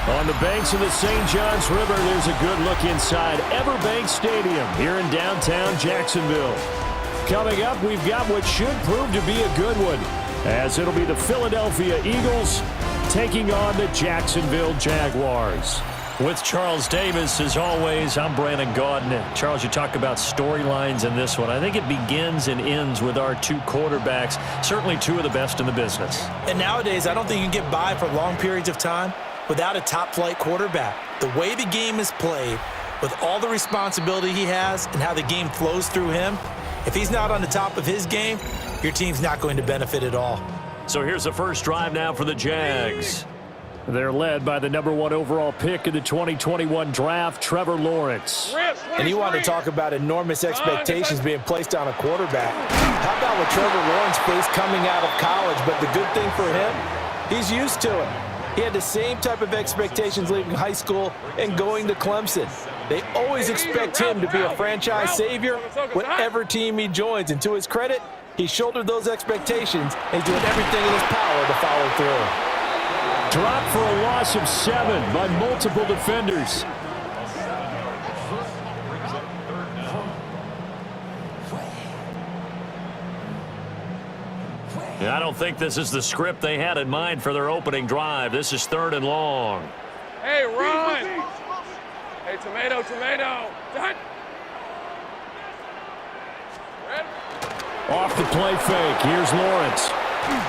On the banks of the St. Johns River, there's a good look inside Everbank Stadium here in downtown Jacksonville. Coming up, we've got what should prove to be a good one, as it'll be the Philadelphia Eagles taking on the Jacksonville Jaguars. With Charles Davis, as always, I'm Brandon Gaudin. Charles, you talk about storylines in this one. I think it begins and ends with our two quarterbacks, certainly two of the best in the business. And nowadays, I don't think you can get by for long periods of time without a top-flight quarterback. The way the game is played, with all the responsibility he has and how the game flows through him, if he's not on the top of his game, your team's not going to benefit at all. So here's the first drive now for the Jags. They're led by the #1 overall pick in the 2021 draft, Trevor Lawrence. And you want to talk about enormous expectations being placed on a quarterback. How about what Trevor Lawrence faced coming out of college? But the good thing for him, he's used to it. He had the same type of expectations leaving high school and going to Clemson. They always expect him to be a franchise savior whatever team he joins. And to his credit, he shouldered those expectations and he's doing everything in his power to follow through. Dropped for a loss of 7 by multiple defenders. I don't think this is the script they had in mind for their opening drive. This is 3rd and long. Hey, run! Hey, tomato. Done. Off the play fake. Here's Lawrence.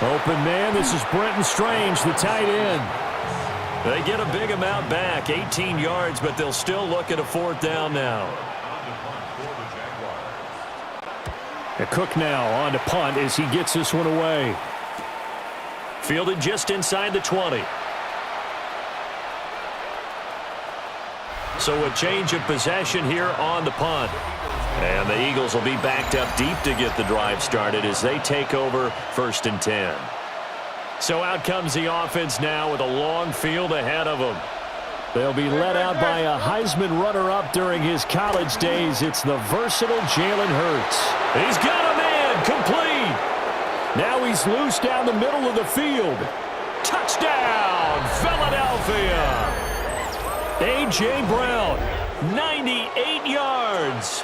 Open man. This is Brenton Strange, the tight end. They get a big amount back, 18 yards, but they'll still look at a 4th down now. Cook now on to punt as he gets this one away. Fielded just inside the 20. So a change of possession here on the punt. And the Eagles will be backed up deep to get the drive started as they take over 1st and 10. So out comes the offense now with a long field ahead of them. They'll be led out by a Heisman runner-up during his college days. It's the versatile Jalen Hurts. He's got a man, complete. Now he's loose down the middle of the field. Touchdown, Philadelphia. A.J. Brown, 98 yards.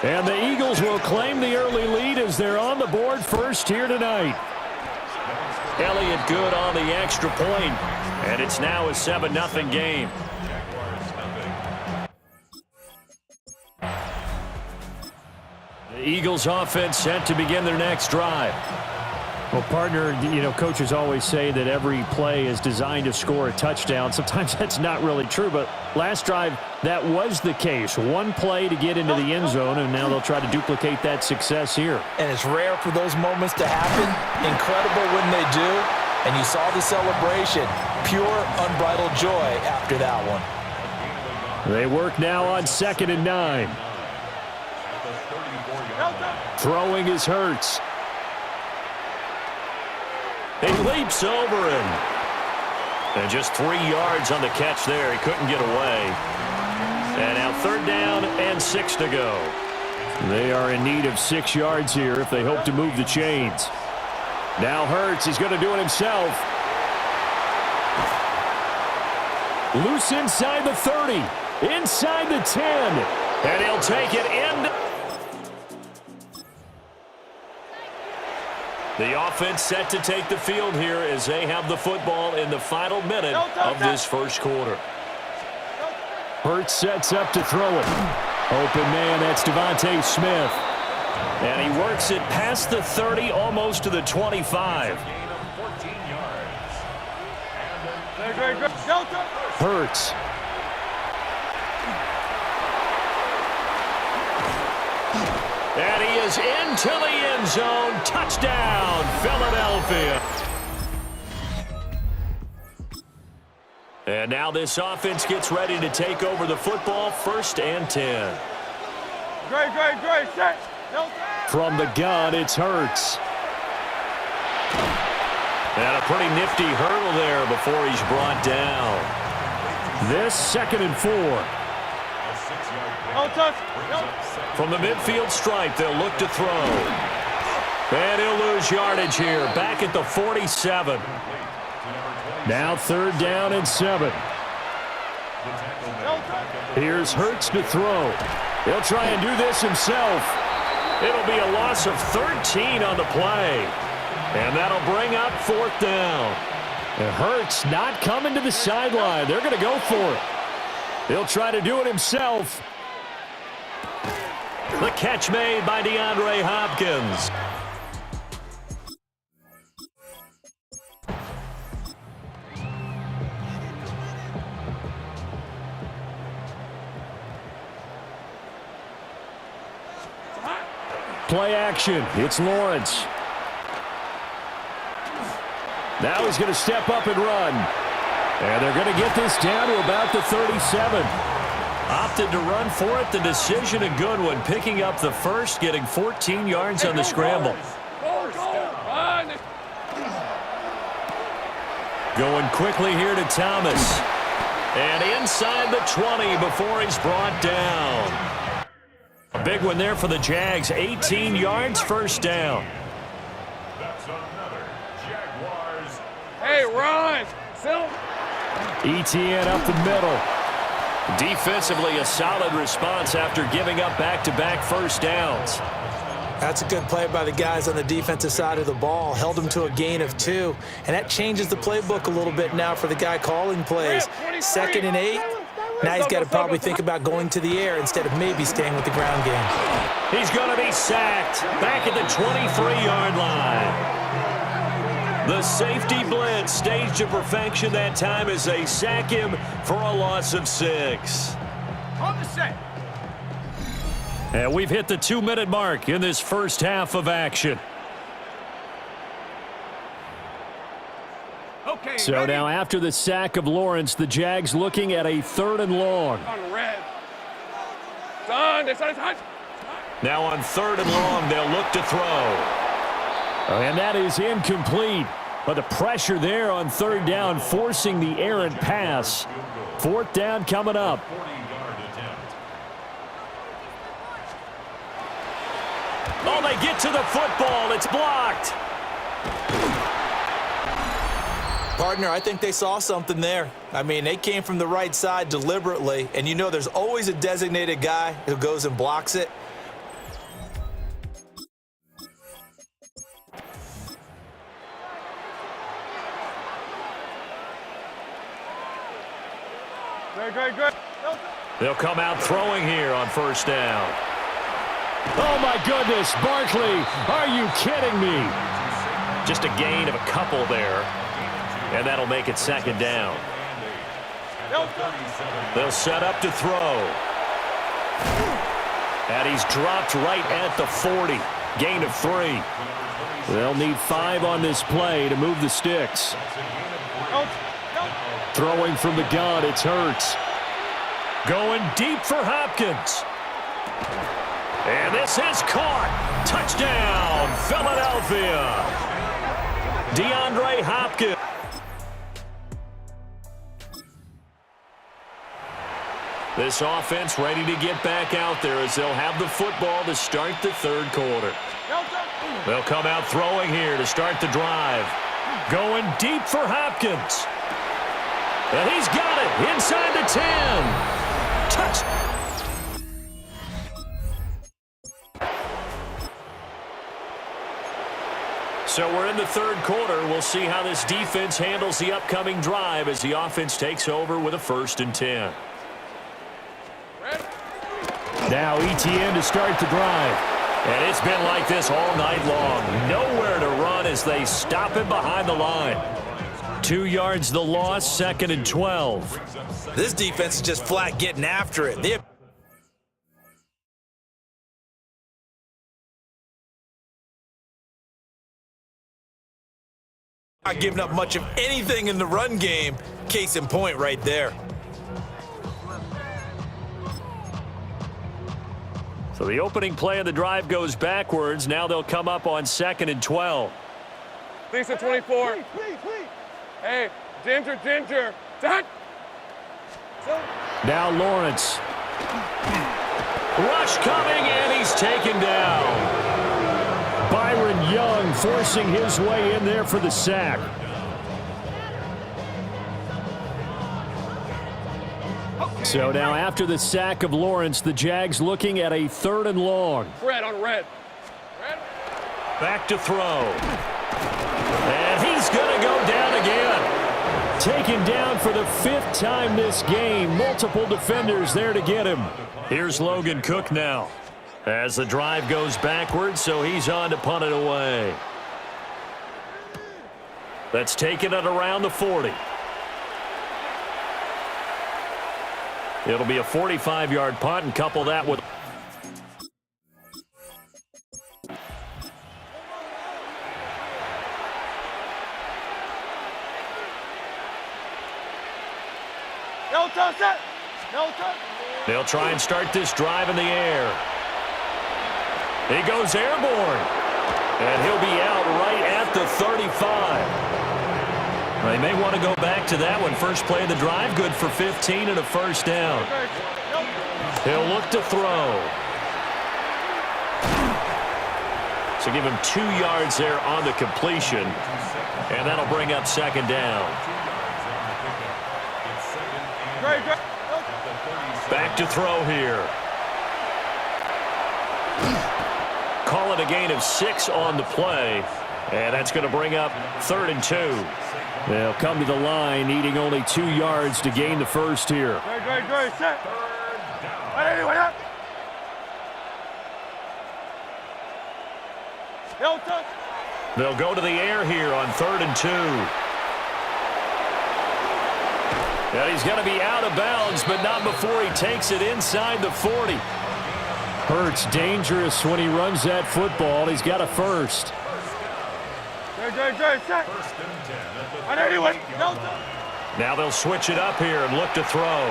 And the Eagles will claim the early lead as they're on the board first here tonight. Elliott good on the extra point, and it's now a 7-0 game. The Eagles offense set to begin their next drive. Well, partner, coaches always say that every play is designed to score a touchdown. Sometimes that's not really true, but last drive, that was the case. One play to get into the end zone, and now they'll try to duplicate that success here. And it's rare for those moments to happen. Incredible when they do. And you saw the celebration. Pure, unbridled joy after that one. They work now on 2nd and 9. Throwing is Hurts. He leaps over him. And just 3 yards on the catch there. He couldn't get away. And now 3rd down and 6 to go. They are in need of 6 yards here if they hope to move the chains. Now Hurts, he's going to do it himself. Loose inside the 30. Inside the 10. And he'll take it in. The offense set to take the field here as they have the football in the final minute of this first quarter. Hurts sets up to throw it. Open man, that's Devontae Smith. And he works it past the 30, almost to the 25. Hurts. And he is into the end zone. Touchdown, Philadelphia. And now this offense gets ready to take over the football, 1st and 10. Great. Set. From the gun, it's Hurts. And a pretty nifty hurdle there before he's brought down. This 2nd and 4. From the midfield stripe, they'll look to throw. And he'll lose yardage here, back at the 47. Now 3rd down and 7. Here's Hurts to throw. He'll try and do this himself. It'll be a loss of 13 on the play. And that'll bring up 4th down. And Hurts not coming to the sideline. They're going to go for it. He'll try to do it himself. The catch made by DeAndre Hopkins. Play action. It's Lawrence. Now he's going to step up and run. And they're going to get this down to about the 37. Opted to run for it. The decision a good one. Picking up the first, getting 14 yards on the scramble. Going quickly here to Thomas. And inside the 20 before he's brought down. A big one there for the Jags. 18 yards, first down. That's another Jaguars. Hey, run! ETN up the middle. Defensively, a solid response after giving up back-to-back first downs. That's a good play by the guys on the defensive side of the ball. Held them to a gain of 2. And that changes the playbook a little bit now for the guy calling plays. 2nd and 8. Now he's got to probably think about going to the air instead of maybe staying with the ground game. He's going to be sacked back at the 23-yard line. The safety blitz staged to perfection that time as they sack him for a loss of 6. On the set. And we've hit the 2-minute mark in this first half of action. Okay, so ready? Now after the sack of Lawrence, the Jags looking at a 3rd and long. On red. Done. It's hot. Now on 3rd and long, they'll look to throw. And that is incomplete. But the pressure there on 3rd down, forcing the errant pass. 4th down coming up. Oh, they get to the football. It's blocked. Partner, I think they saw something there. I mean, they came from the right side deliberately, and you know there's always a designated guy who goes and blocks it. Great. They'll come out throwing here on 1st down. Oh, my goodness, Barkley, are you kidding me? Just a gain of a couple there, and that'll make it 2nd down. They'll set up to throw. And he's dropped right at the 40. Gain of 3. They'll need 5 on this play to move the sticks. Throwing from the gun, it's Hurts. Going deep for Hopkins. And this is caught. Touchdown, Philadelphia. DeAndre Hopkins. This offense ready to get back out there as they'll have the football to start the 3rd quarter. They'll come out throwing here to start the drive. Going deep for Hopkins. And he's got it inside the 10. Touch. So we're in the 3rd quarter. We'll see how this defense handles the upcoming drive as the offense takes over with a 1st and 10. Now ETN to start the drive. And it's been like this all night long. Nowhere to run as they stop him behind the line. 2 yards the loss, 2nd and 12. This defense is just flat getting after it. They're not giving up much of anything in the run game. Case in point right there. So the opening play of the drive goes backwards. Now they'll come up on 2nd and 12. Lisa 24. Hey, Ginger. Done. Now Lawrence. Rush coming, and he's taken down. Byron Young forcing his way in there for the sack. So now after the sack of Lawrence, the Jags looking at a 3rd and long. Red on red. Red. Back to throw. And he's going to go down again. Taken down for the 5th time this game. Multiple defenders there to get him. Here's Logan Cook now. As the drive goes backwards, so he's on to punt it away. That's taken it around the 40. It'll be a 45-yard punt, and couple that with... No touch it. No touch. They'll try and start this drive in the air. He goes airborne. And he'll be out right at the 35. They may want to go back to that one. First play of the drive, good for 15 and a first down. He'll look to throw. So give him 2 yards there on the completion. And that'll bring up 2nd down. Back to throw here. Call it a gain of 6 on the play. And that's going to bring up 3rd and 2. They'll come to the line, needing only 2 yards to gain the first here. Great, set. They'll go to the air here on 3rd and 2. And he's going to be out of bounds, but not before he takes it inside the 40. Hurts dangerous when he runs that football. He's got a first. Set. Now they'll switch it up here and look to throw.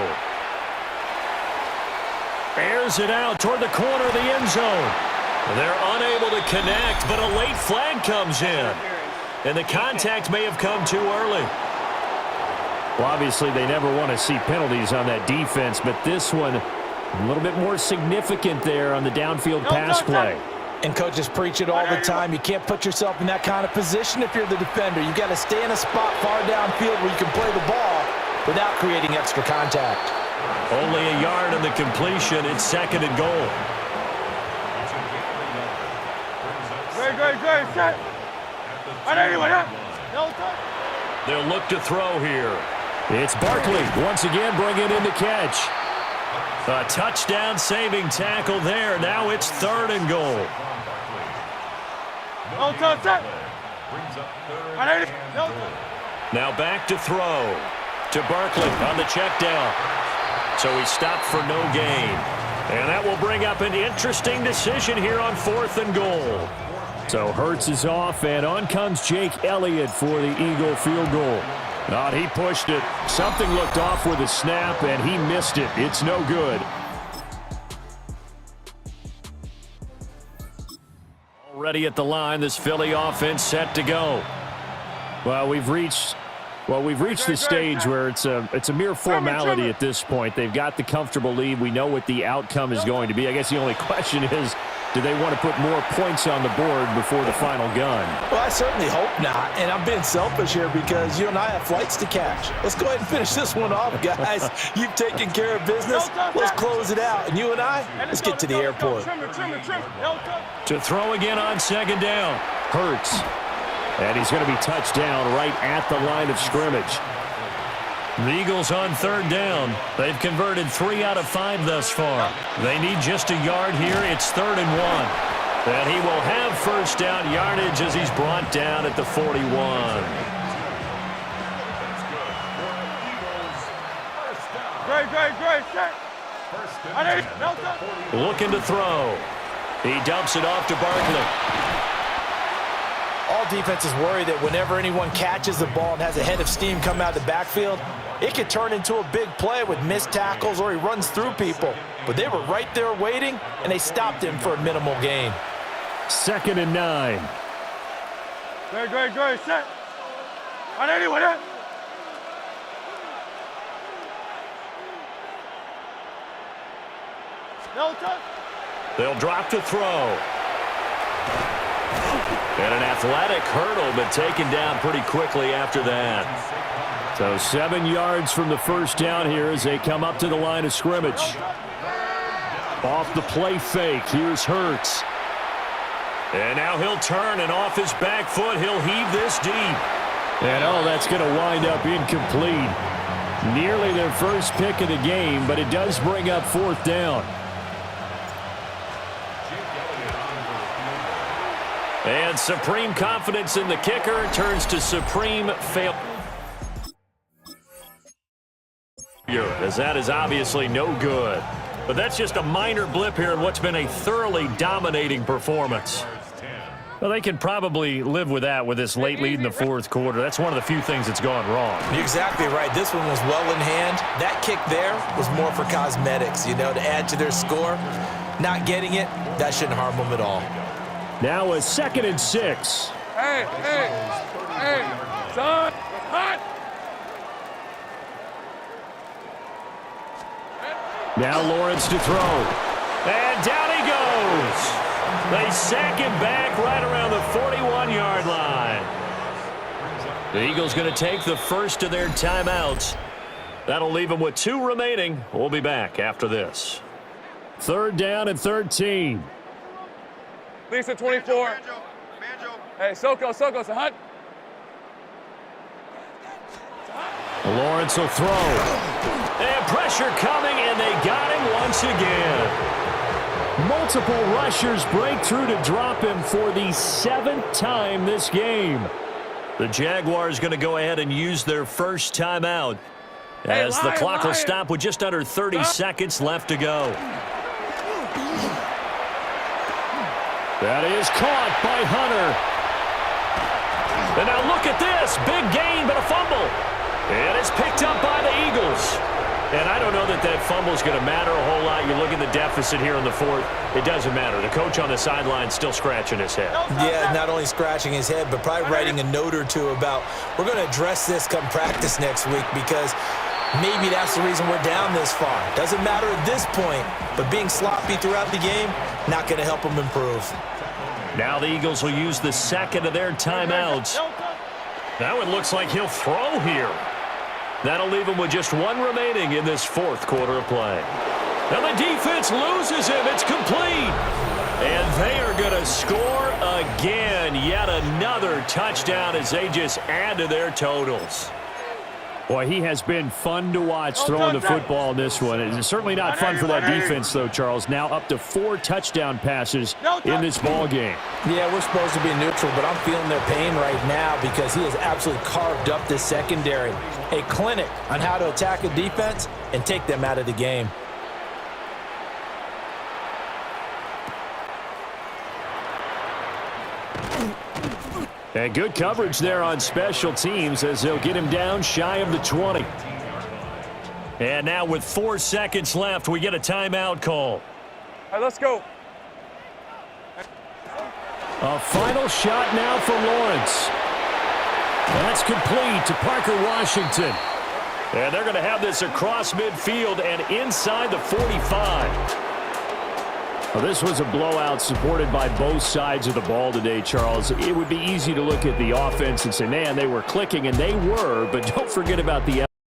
Airs it out toward the corner of the end zone. They're unable to connect, but a late flag comes in. And the contact may have come too early. Well, obviously, they never want to see penalties on that defense, but this one a little bit more significant there on the downfield pass play. And coaches preach it all the time. You can't put yourself in that kind of position if you're the defender. You've got to stay in a spot far downfield where you can play the ball without creating extra contact. Only a yard on the completion. It's 2nd and goal. Great, set. They'll look to throw here. It's Barkley once again bringing in the catch. A touchdown-saving tackle there. Now it's 3rd and goal. Now back to throw. To Barkley on the check down. So he stopped for no gain. And that will bring up an interesting decision here on 4th and goal. So Hurts is off, and on comes Jake Elliott for the Eagle field goal. He pushed it. Something looked off with a snap, and he missed it. It's no good. Already at the line, this Philly offense set to go. Well, we've reached the stage where it's a mere formality at this point. They've got the comfortable lead. We know what the outcome is going to be. I guess the only question is, do they want to put more points on the board before the final gun? Well, I certainly hope not. And I'm being selfish here because you and I have flights to catch. Let's go ahead and finish this one off, guys. You've taken care of business. Let's close it out. And you and I, let's get to the airport. To throw again on 2nd down. Hurts. And he's going to be touched down right at the line of scrimmage. The Eagles on 3rd down. They've converted 3 out of 5 thus far. They need just a yard here. It's 3rd and 1. And he will have first down yardage as he's brought down at the 41. Great. Looking to throw. He dumps it off to Barkley. All defenses worry that whenever anyone catches the ball and has a head of steam come out of the backfield, it could turn into a big play with missed tackles or he runs through people. But they were right there waiting, and they stopped him for a minimal gain. 2nd and 9. Great, set. They'll drop to throw. And an athletic hurdle, but taken down pretty quickly after that. So 7 yards from the first down here as they come up to the line of scrimmage. Off the play fake, here's Hurts. And now he'll turn, and off his back foot, he'll heave this deep. And oh, that's going to wind up incomplete. Nearly their first pick of the game, but it does bring up fourth down. And supreme confidence in the kicker turns to supreme failure, as that is obviously no good. But that's just a minor blip here in what's been a thoroughly dominating performance. Well, they can probably live with that with this late lead in the fourth quarter. That's one of the few things that's gone wrong. You're exactly right. This one was well in hand. That kick there was more for cosmetics, you know, to add to their score. Not getting it, that shouldn't harm them at all. Now a 2nd and 6. Hey, son, hot. Now Lawrence to throw. And down he goes. They sack him back right around the 41-yard line. The Eagles going to take the first of their timeouts. That'll leave them with 2 remaining. We'll be back after this. 3rd down and 13. Lisa 24. Hey, Soko, son, hot. Lawrence will throw. And pressure coming, and they got him once again. Multiple rushers break through to drop him for the 7th time this game. The Jaguars going to go ahead and use their first timeout as the clock will stop with just under 30 seconds left to go. That is caught by Hunter. And now look at this. Big gain, but a fumble. And it's picked up by the Eagles. And I don't know that that fumble is going to matter a whole lot. You look at the deficit here in the fourth. It doesn't matter. The coach on the sideline still scratching his head. Yeah, not only scratching his head, but probably writing a note or two about, we're going to address this come practice next week because maybe that's the reason we're down this far. Doesn't matter at this point, but being sloppy throughout the game, not going to help them improve. Now the Eagles will use the second of their timeouts. Now it looks like he'll throw here. That'll leave him with just 1 remaining in this fourth quarter of play. Now the defense loses him. It's complete. And they are going to score again. Yet another touchdown as they just add to their totals. Boy, he has been fun to watch throwing the football in this one. It's certainly not fun for that defense, though, Charles. Now up to 4 touchdown passes in this ball game. Yeah, we're supposed to be neutral, but I'm feeling their pain right now because he has absolutely carved up this secondary. A clinic on how to attack a defense and take them out of the game. And good coverage there on special teams as they'll get him down shy of the 20. And now with 4 seconds left, we get a timeout call. All right, let's go. A final shot now for Lawrence. That's complete to Parker Washington. And they're going to have this across midfield and inside the 45. Well, this was a blowout supported by both sides of the ball today, Charles. It would be easy to look at the offense and say, man, they were clicking, and they were, but don't forget about the